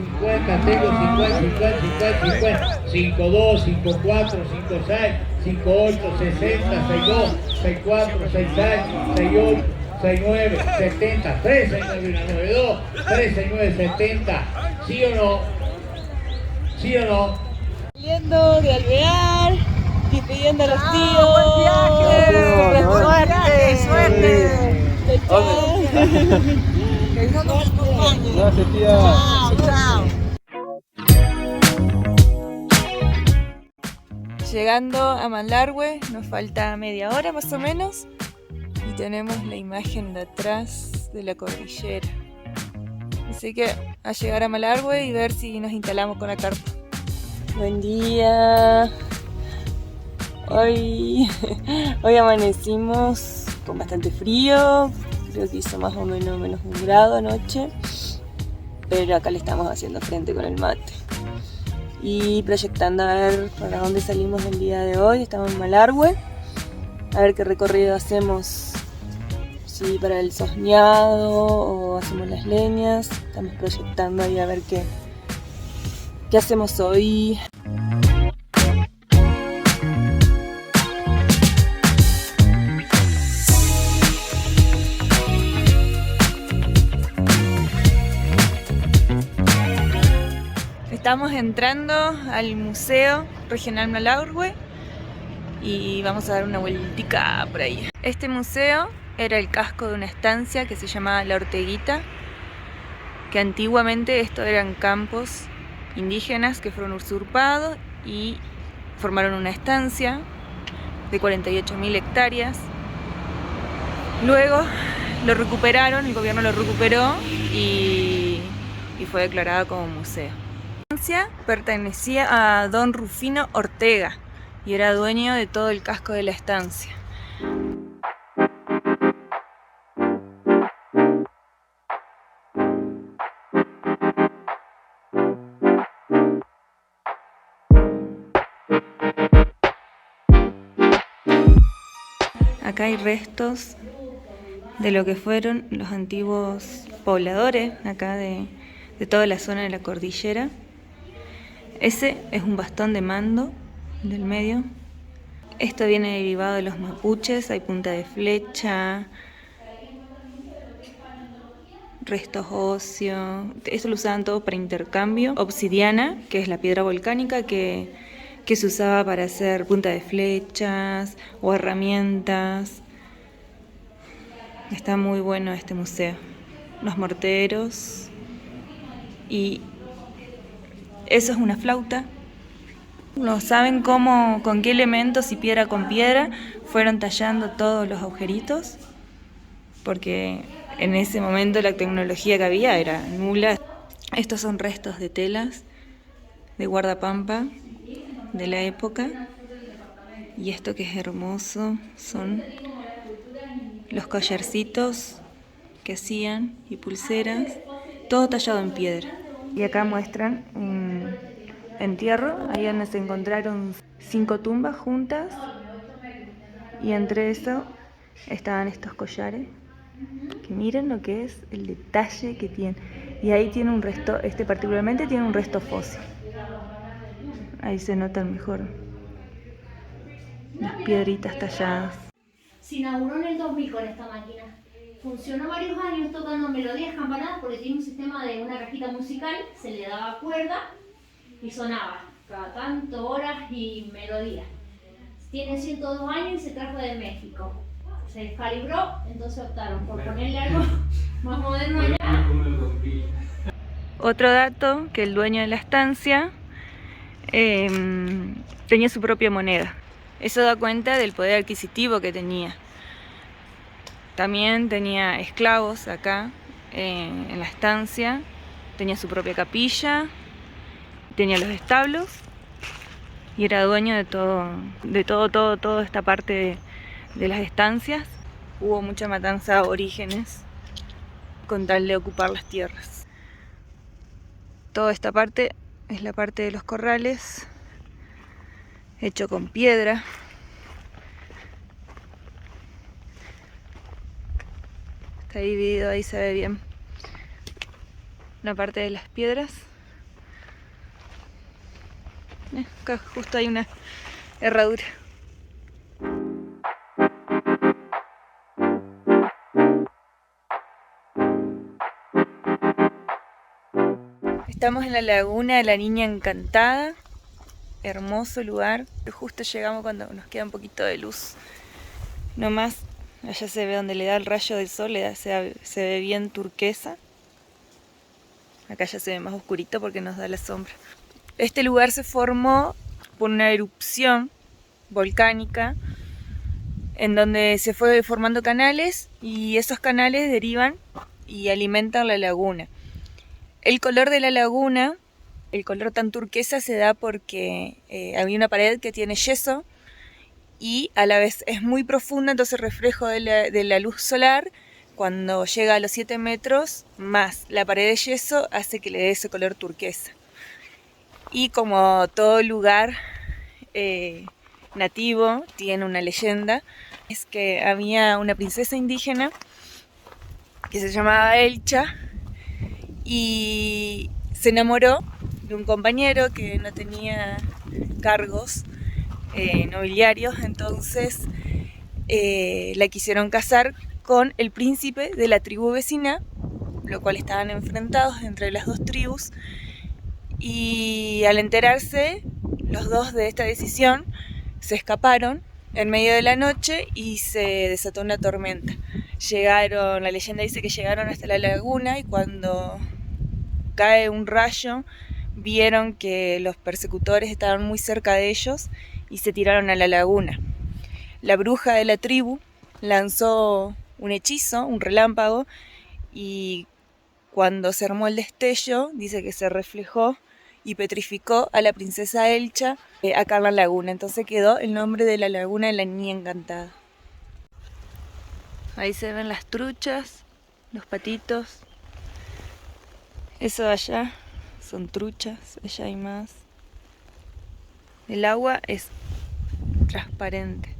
50, tengo 50, 50, 50, 50, 52, 54, 56, 58, 60, 62, 64, 66, 68, 69, 70, 369, 92, 369, 70, ¿sí o no? ¿Sí o no? Saliendo de Alvear y pidiendo a los tíos. ¡Buen viaje! ¡Suerte! ¡Suerte! ¡Suerte! Que Dios nos acompañe. Gracias, tía. Chao, chao. Llegando a Malargüe, nos falta media hora más o menos y tenemos la imagen de atrás de la cordillera. Así que a llegar a Malargüe y ver si nos instalamos con la carpa. Buen día. Hoy amanecimos con bastante frío, creo que hizo más o menos -1 grado anoche, pero acá le estamos haciendo frente con el mate. Y proyectando a ver para dónde salimos el día de hoy. Estamos en Malargüe, a ver qué recorrido hacemos, si para el Sosñado o hacemos las leñas. Estamos proyectando ahí a ver qué hacemos hoy. Estamos entrando al Museo Regional Malargüe y vamos a dar una vueltica por ahí. Este museo era el casco de una estancia que se llamaba La Orteguita, que antiguamente estos eran campos indígenas que fueron usurpados y formaron una estancia de 48.000 hectáreas. Luego lo recuperaron, el gobierno lo recuperó y fue declarada como museo. La estancia pertenecía a don Rufino Ortega y era dueño de todo el casco de la estancia. Acá hay restos de lo que fueron los antiguos pobladores acá de toda la zona de la cordillera. Ese es un bastón de mando del medio. Esto viene derivado de los mapuches, hay punta de flecha, restos óseos. Eso lo usaban todo para intercambio. Obsidiana, que es la piedra volcánica que se usaba para hacer punta de flechas o herramientas. Está muy bueno este museo. Los morteros. Y eso es una flauta. No saben cómo, con qué elementos y piedra con piedra fueron tallando todos los agujeritos, porque en ese momento la tecnología que había era nula. Estos son restos de telas de guardapampa de la época, y esto que es hermoso son los collarcitos que hacían y pulseras, todo tallado en piedra. Y acá muestran un entierro, ahí donde se encontraron 5 tumbas juntas, y entre eso estaban estos collares, que miren lo que es el detalle que tiene. Y ahí tiene un resto, este particularmente tiene un resto fósil. Ahí se notan mejor las piedritas talladas. Se inauguró en el 2000 con esta máquina. Funcionó varios años tocando melodías campanadas porque tiene un sistema de una cajita musical, se le daba cuerda y sonaba cada tanto horas y melodías. Tiene 102 años y se trajo de México. Se descalibró, entonces optaron por ponerle algo más moderno allá. Otro dato, que el dueño de la estancia tenía su propia moneda. Eso da cuenta del poder adquisitivo que tenía. También tenía esclavos acá en la estancia, tenía su propia capilla, tenía los establos y era dueño de toda esta parte de las estancias. Hubo mucha matanza de aborígenes con tal de ocupar las tierras. Toda esta parte es la parte de los corrales, hecho con piedra. Está dividido, ahí se ve bien la parte de las piedras. Acá justo hay una herradura. Estamos en la laguna de la Niña Encantada. Hermoso lugar. Justo llegamos cuando nos queda un poquito de luz. No más. Allá se ve donde le da el rayo del sol, se ve bien turquesa. Acá ya se ve más oscurito porque nos da la sombra. Este lugar se formó por una erupción volcánica en donde se fue formando canales y esos canales derivan y alimentan la laguna. El color de la laguna, el color tan turquesa, se da porque había una pared que tiene yeso y a la vez es muy profunda, entonces el reflejo de la luz solar, cuando llega a los 7 metros, más la pared de yeso, hace que le dé ese color turquesa. Y como todo lugar nativo tiene una leyenda, es que había una princesa indígena que se llamaba Elcha y se enamoró de un compañero que no tenía cargos nobiliarios, entonces la quisieron casar con el príncipe de la tribu vecina, lo cual estaban enfrentados entre las dos tribus, y al enterarse los dos de esta decisión se escaparon en medio de la noche y se desató una tormenta. La leyenda dice que llegaron hasta la laguna y cuando cae un rayo vieron que los persecutores estaban muy cerca de ellos y se tiraron a la laguna. La bruja de la tribu lanzó un hechizo, un relámpago, y cuando se armó el destello, dice que se reflejó y petrificó a la princesa Elcha acá en la laguna. Entonces quedó el nombre de la laguna de la Niña Encantada. Ahí se ven las truchas, los patitos. Eso de allá son truchas, allá hay más. El agua es transparente.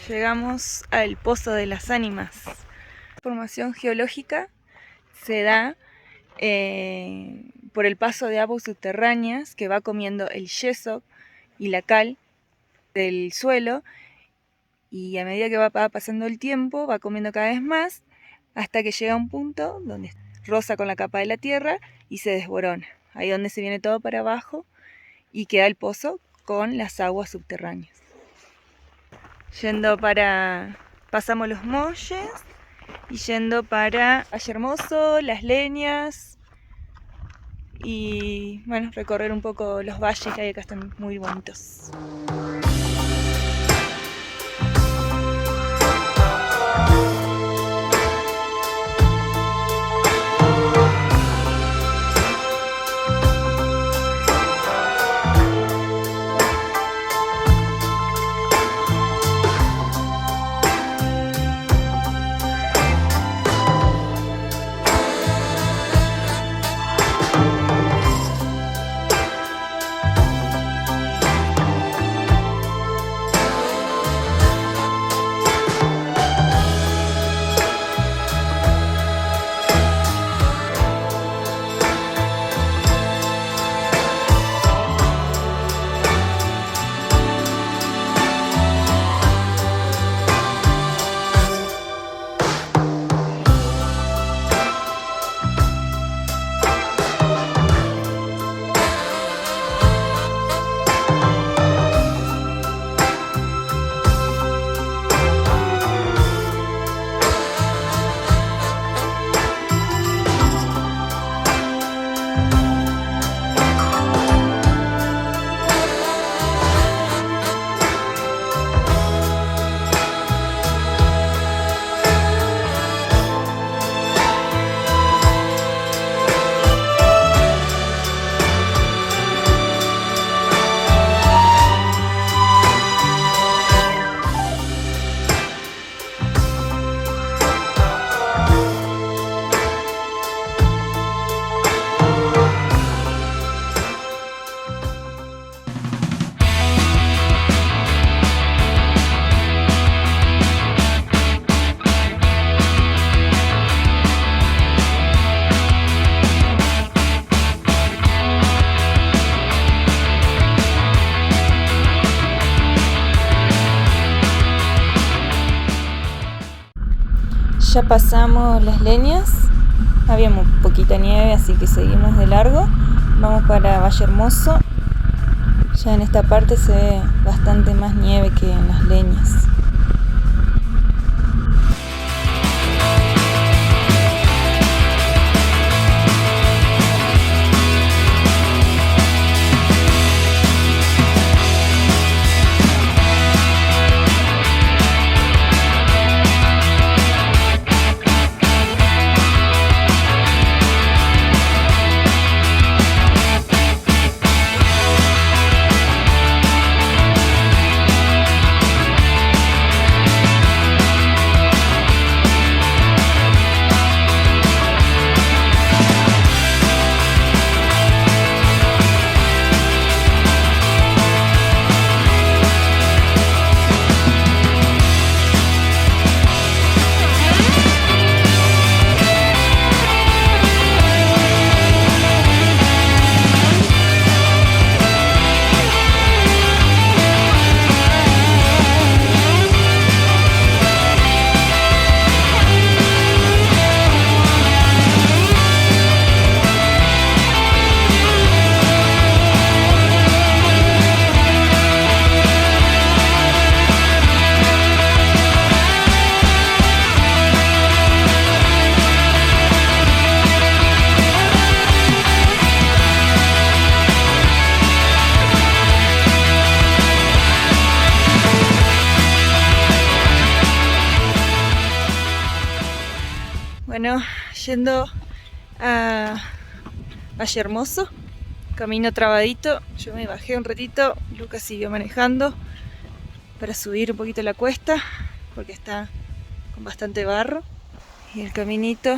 Llegamos al Pozo de las Ánimas. La formación geológica se da por el paso de aguas subterráneas que va comiendo el yeso y la cal del suelo, y a medida que va pasando el tiempo va comiendo cada vez más hasta que llega a un punto donde roza con la capa de la tierra y se desborona. Ahí donde se viene todo para abajo y queda el pozo con las aguas subterráneas. Pasamos los molles y yendo para Valle Hermoso, Las Leñas y bueno, recorrer un poco los valles que hay acá, están muy bonitos. Ya pasamos las leñas, había muy poquita nieve, así que seguimos de largo. Vamos para Valle Hermoso. Ya en esta parte se ve bastante más nieve que en las leñas. Bueno, yendo a Valle Hermoso, camino trabadito, yo me bajé un ratito, Lucas siguió manejando para subir un poquito la cuesta, porque está con bastante barro, y el caminito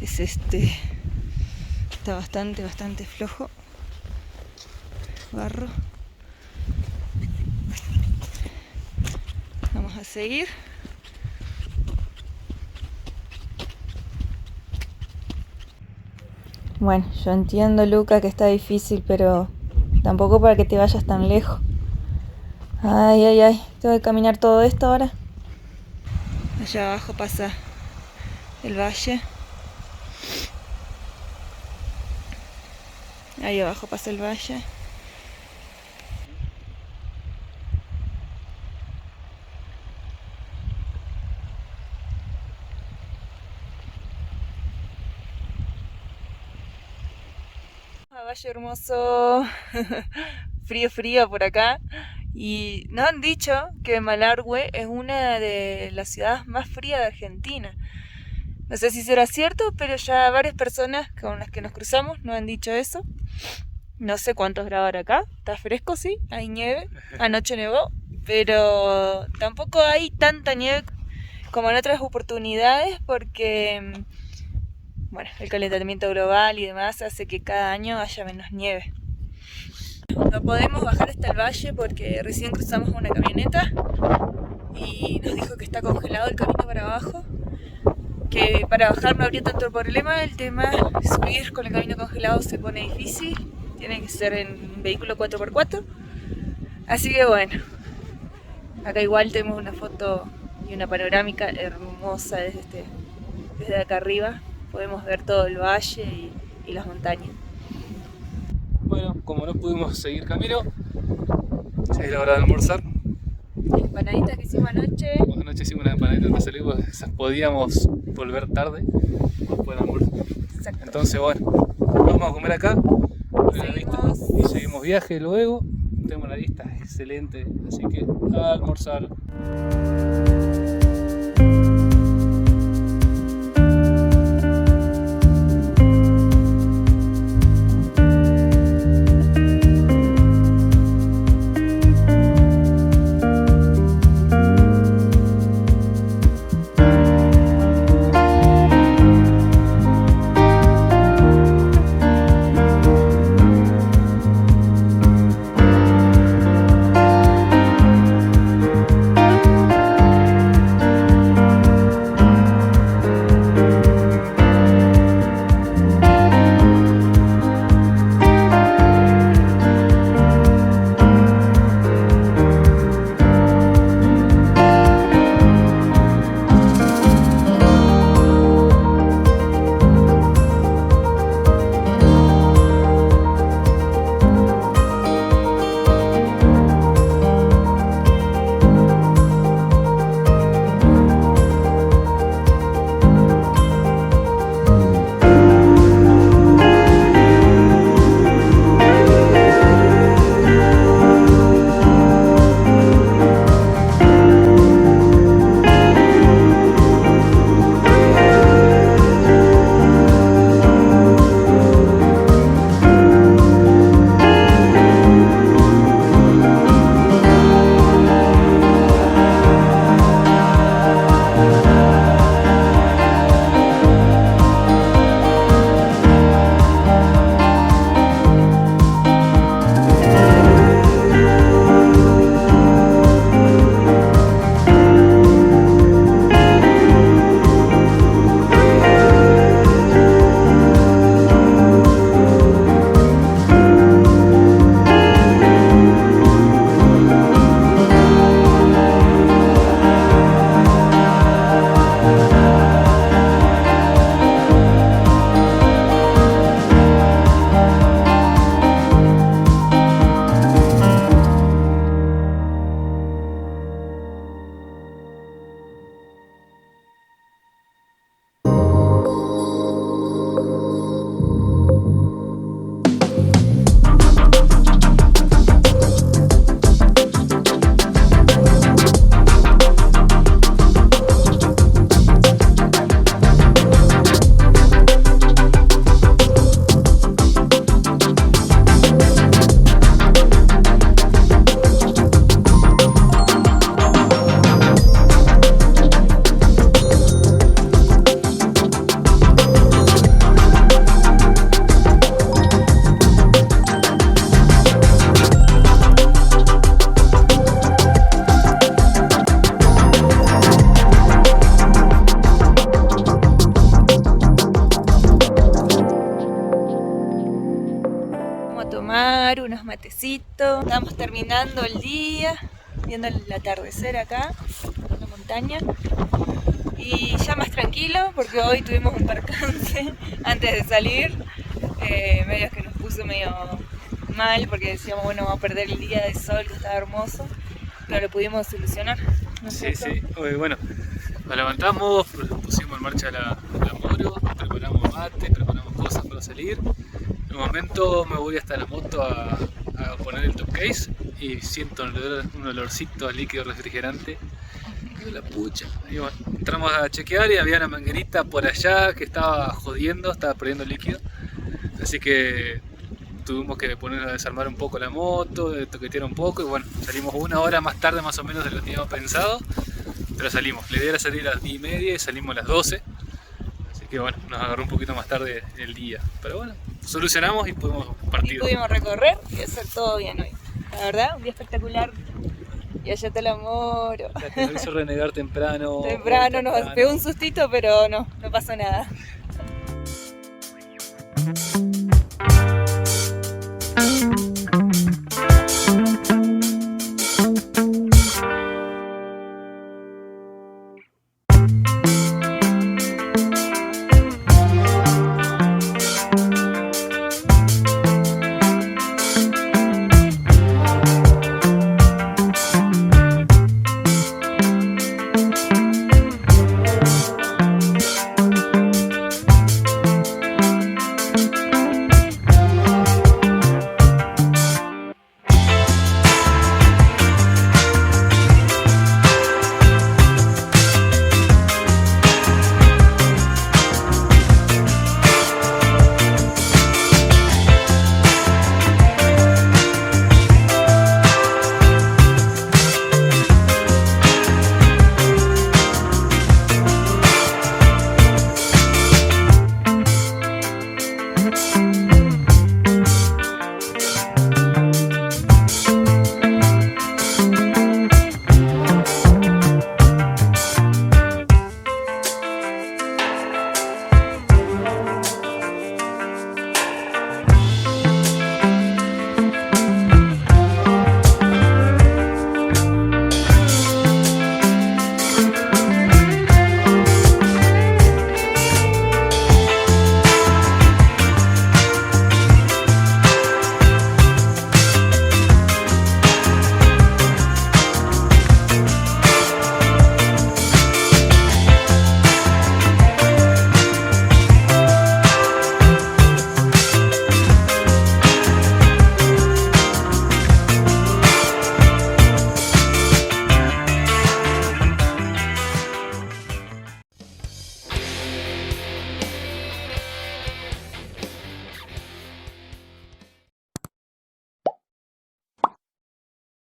es está bastante flojo, barro. Vamos a seguir. Bueno, yo entiendo, Luca, que está difícil, pero tampoco para que te vayas tan lejos. Ay, tengo que caminar todo esto ahora. Allá abajo pasa el valle. Ahí abajo pasa el valle. Valle Hermoso, frío por acá, y nos han dicho que Malargüe es una de las ciudades más frías de Argentina. No sé si será cierto, pero ya varias personas con las que nos cruzamos nos han dicho eso. No sé cuántos grados habrá acá, está fresco, sí, hay nieve, anoche nevó, pero tampoco hay tanta nieve como en otras oportunidades porque bueno, el calentamiento global y demás hace que cada año haya menos nieve. No podemos bajar hasta el valle porque recién cruzamos una camioneta y nos dijo que está congelado el camino para abajo, que para bajar no habría tanto problema. El tema de subir con el camino congelado se pone difícil, tiene que ser en un vehículo 4x4, así que bueno, acá igual tenemos una foto y una panorámica hermosa desde acá arriba. Podemos ver todo el valle y las montañas. Bueno, como no pudimos seguir camino, ya es la hora de almorzar. Empanaditas que hicimos anoche. Anoche hicimos unas empanaditas de salir, esas podíamos volver tarde después del almuerzo. Exacto. Entonces bueno, vamos a comer acá. Y seguimos viaje luego. Tenemos una vista excelente, así que a almorzar. a tomar unos matecitos. Estamos terminando el día, viendo el atardecer acá, en la montaña. Y ya más tranquilo, porque hoy tuvimos un percance antes de salir. Medio que nos puso medio mal, porque decíamos, bueno, vamos a perder el día de sol, que estaba hermoso. Pero lo pudimos solucionar, ¿no es Sí, cierto? sí. Bueno, nos levantamos, pusimos en marcha la moro, preparamos mate, preparamos cosas para salir. En un momento me voy hasta la moto a poner el top case y siento un olorcito a líquido refrigerante. Digo, la pucha. Y bueno, entramos a chequear y había una manguerita por allá que estaba jodiendo, estaba perdiendo líquido. Así que tuvimos que poner a desarmar un poco la moto, toquetear un poco y bueno, salimos 1 hora más tarde más o menos de lo que teníamos pensado, pero salimos. La idea era salir a las 10:30 y salimos a las 12, así que bueno, nos agarró un poquito más tarde el día, pero bueno, solucionamos y pudimos partir. Y pudimos recorrer y hacer todo bien hoy. La verdad, un día espectacular. Y allá está la moro. La que nos hizo renegar temprano. Temprano nos pegó un sustito, pero no pasó nada.